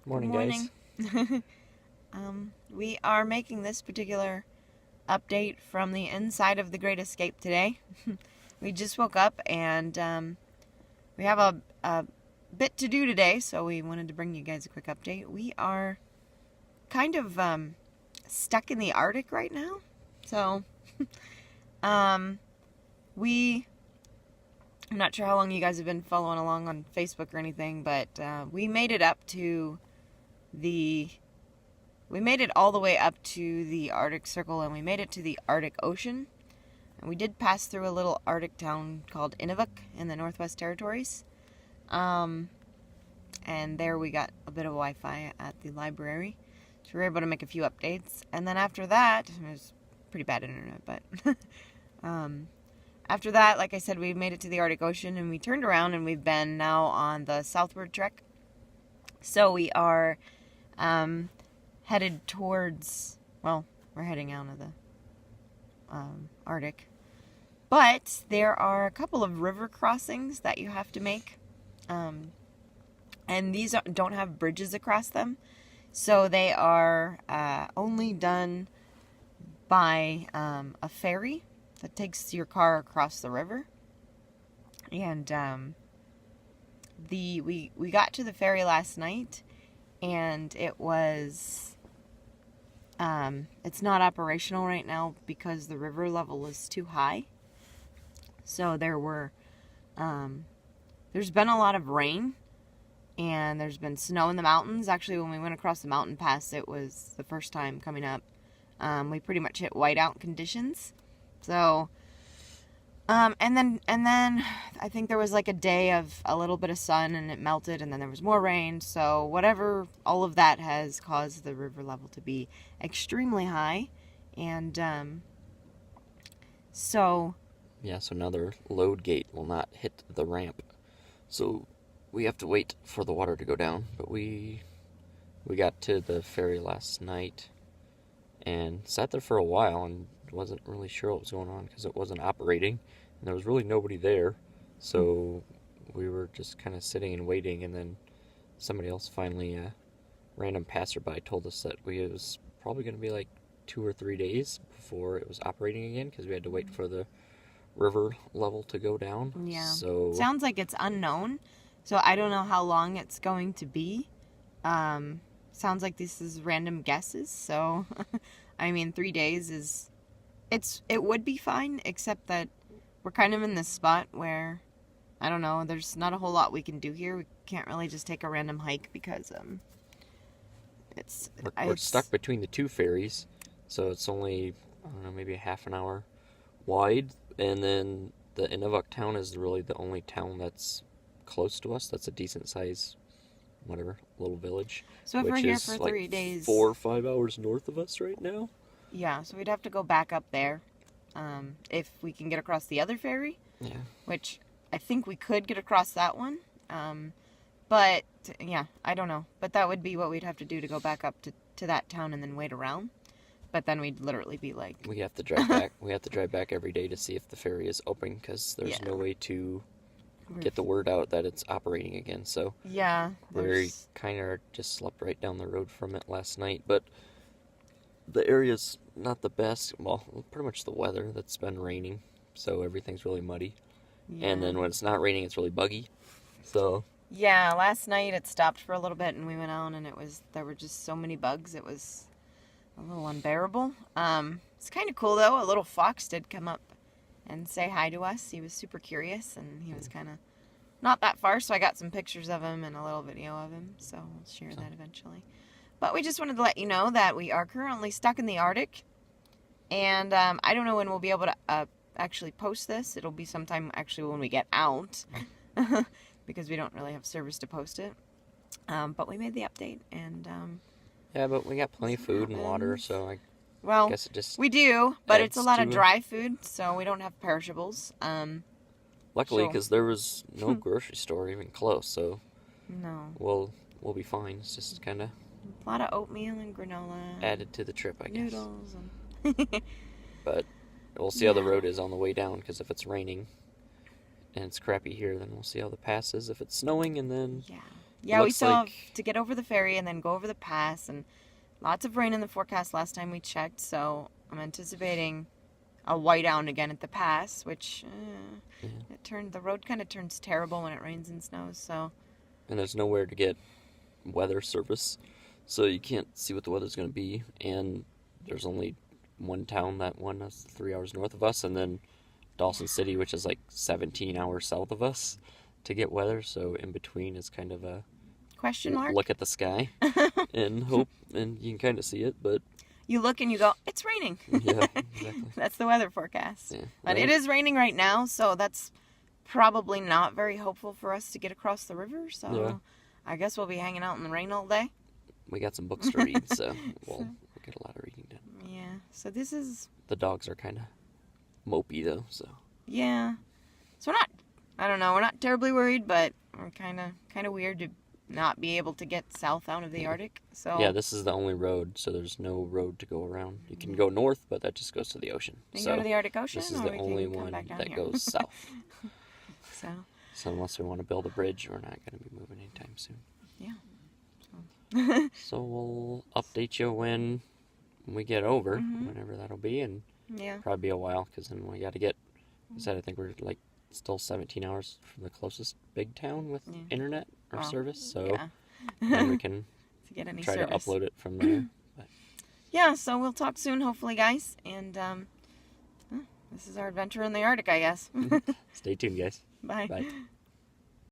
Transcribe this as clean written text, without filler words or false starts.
Morning, Good guys. morning. We are making this particular update from the inside of the Great Escape today. We just woke up and we have a bit to do today, so we wanted to bring you guys a quick update. We are kind of stuck in the Arctic right now. So, I'm not sure how long you guys have been following along on Facebook or anything, but we made it all the way up to the Arctic Circle, and we made it to the Arctic Ocean. And we did pass through a little Arctic town called Inuvik in the Northwest Territories. And there we got a bit of Wi-Fi at the library. So we were able to make a few updates. And then after that, it was pretty bad internet, but after that, like I said, we made it to the Arctic Ocean, and we turned around, and we've been now on the southward trek. So we are headed towards, well, we're heading out of the Arctic. But there are a couple of river crossings that you have to make. And these don't have bridges across them. So they are only done by a ferry that takes your car across the river. And we got to the ferry last night, and it was it's not operational right now because the river level is too high. So there's been a lot of rain, and there's been snow in the mountains. Actually, when we went across the mountain pass, it was the first time coming up. We pretty much hit whiteout conditions. So, and then I think there was like a day of a little bit of sun, and it melted, and then there was more rain. So whatever, all of that has caused the river level to be extremely high. And so now their load gate will not hit the ramp. So we have to wait for the water to go down. But we got to the ferry last night and sat there for a while and wasn't really sure what was going on because it wasn't operating. And there was really nobody there. So we were just kind of sitting and waiting, and then somebody else finally, random passerby, told us that it was probably going to be like 2 or 3 days before it was operating again because we had to wait for the river level to go down. yeah, So sounds like it's unknown. So I don't know how long it's going to be. Sounds like this is random guesses. So, I mean, 3 days it would be fine, except that we're kind of in this spot where, I don't know, there's not a whole lot we can do here. We can't really just take a random hike because we're stuck between the two ferries, so it's only, I don't know, maybe a half an hour wide, and then the Inuvik town is really the only town that's close to us. That's a decent size, whatever, little village. So if we're here for 3 days, 4 or 5 hours north of us right now. Yeah, so we'd have to go back up there, if we can get across the other ferry. Yeah. Which I think we could get across that one. But yeah, I don't know. But that would be what we'd have to do to go back up to that town and then wait around. But then we'd literally be like, we have to drive back. We have to drive back every day to see if the ferry is open because there's no way to get the word out that it's operating again. So yeah, we kind of just slept right down the road from it last night. But the area's not the best. Well, pretty much the weather that's been raining, so everything's really muddy. Yeah. And then when it's not raining, it's really buggy. So yeah, last night it stopped for a little bit, and we went out, and there were just so many bugs. It was a little unbearable. It's kind of cool though. A little fox did come up and say hi to us. He was super curious, and he was kind of not that far, so I got some pictures of him and a little video of him. So we'll share that eventually. But we just wanted to let you know that we are currently stuck in the Arctic, and I don't know when we'll be able to actually post this. It'll be sometime actually when we get out, because we don't really have service to post it. But we made the update, and yeah, but we got plenty of food and water, so I guess it just we do, but it's a lot of to dry food, so we don't have perishables. Luckily, because there was no grocery store even close, so no, we'll be fine. It's just kind of a lot of oatmeal and granola added to the trip, I guess. Noodles and but we'll see how the road is on the way down, because if it's raining and it's crappy here, then we'll see how the pass is if it's snowing, and then Yeah, we looks still have like to get over the ferry and then go over the pass, and lots of rain in the forecast last time we checked, so I'm anticipating a whiteout again at the pass, which the road kind of turns terrible when it rains and snows, so. and there's nowhere to get weather service, so you can't see what the weather's going to be. And there's only one town that one that's 3 hours north of us, and then Dawson City, which is like 17 hours south of us, to get weather. So in between is kind of a Question mark? look at the sky and hope, and you can kind of see it, but You look and you go, it's raining. yeah, exactly. That's the weather forecast. Yeah, But right. it is raining right now, so that's probably not very hopeful for us to get across the river. So Yeah. I guess we'll be hanging out in the rain all day. We got some books to read, so we'll get a lot of reading done. Yeah. So this is, The dogs are kind of mopey though, so yeah. So we're not terribly worried, but we're kind of weird to not be able to get south out of the Arctic. So yeah, this is the only road, so there's no road to go around. You can go north, but that just goes to the ocean. we can So go to the Arctic Ocean, this is or the we only can come one back down that here. goes south. So So unless we want to build a bridge, we're not going to be moving anytime soon. yeah. So we'll update you when we get over, Mhm. whenever that'll be, and Yeah. probably be a while, because then we got to get, I said, I think we're like still 17 hours from the closest big town with Yeah. internet or Well, service, so Yeah. then we can To get any try service. to upload it from there. Yeah, so we'll talk soon, hopefully, guys. And this is our adventure in the Arctic, I guess. Stay tuned, guys. Bye. Bye.